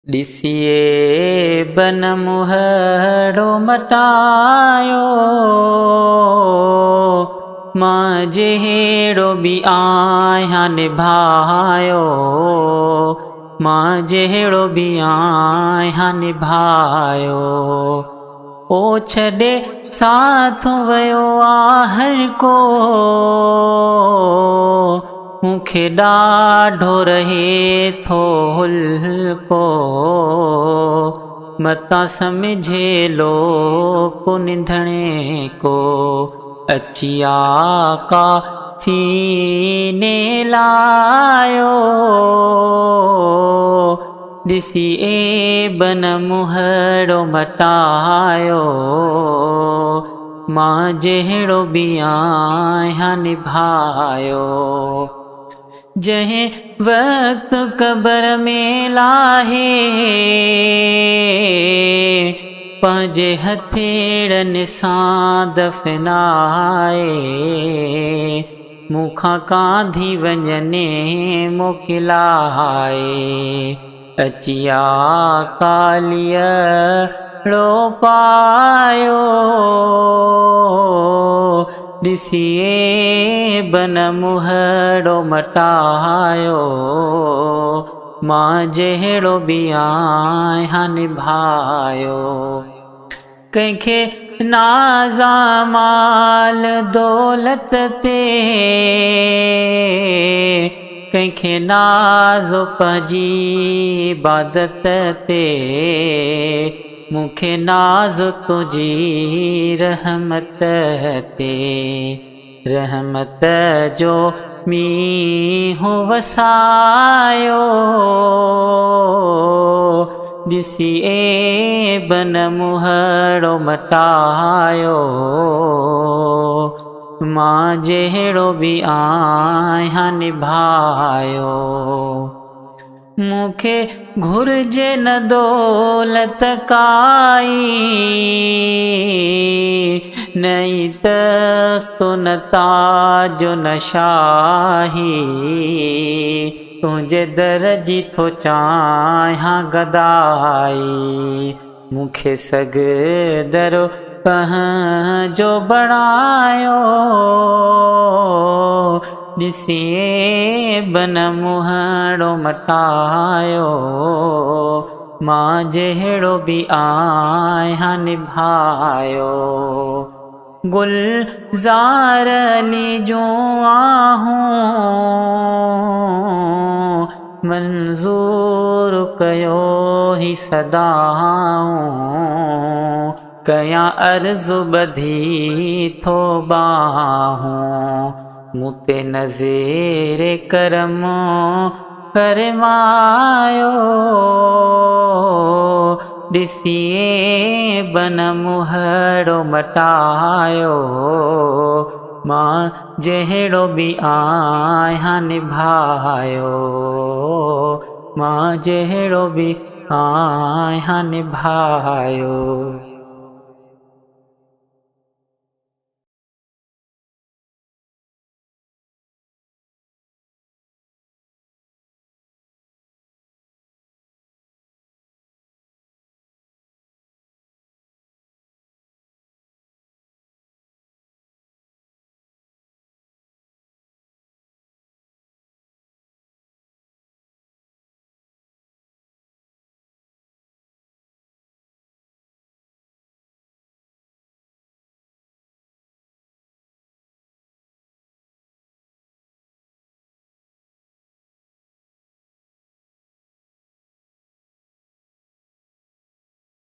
ॾिसिए बन मुहड़ो मटायो, मां जहिड़ो बि आहियां निभायो, मां जहिड़ो बि आहियां निभायो। ओ छॾे साथ वियो आहे हर को, मूंखे ॾाढो रहे थो हुल्को, मतां सम्झे लोक निंधणे को, अची आका सीने लायो। ॾिसी बन मुहड़ो मटायो, मां जहिड़ो बि आहियां निभायो। जंहिं वक़्तु क़बर में लाहे, पंहिंजे हथेड़नि सां दफ़नाए, मूंखां कांधी वञने मोकिलाए। अची कालीअड़ो पायो, ॾिसिए बन मुहड़ो मटायो, मां जहिड़ो बि आहियां निभायो। कंहिंखे नाज़ा माल दौलत ते, कंहिंखे नाज़ो पंहिंजी इबादत ते, मूंखे नाज़ो तुंहिंजी रहमत ते। रहमत जो मींहुं वसायो, ॾिसी बन मुहड़ो मटायो, मां जहिड़ो बि आहियां निभायो। मूंखे घुर्जे न दौलत काई, नई तख़्तो न ताजो न शाही, तुंहिंजे दर जी थो चाहियां गदाई। मूंखे सगदर पंहिंजो बणायो, ॾिसी बन मुहड़ो मटायो, मां जहिड़ो बि आहियां निभायो। गुलज़ार अली जो आहूं, मंज़ूर कयो ही सदाऊं, कयां अर्ज़ु ॿधी थो बाहूं, मूं ते नज़ीर करम फरमायो। ॾिसी बन मुहड़ो मटायो, मां जहिड़ो बि आहियां निभायो, मां जहिड़ो बि आहियां निभायो।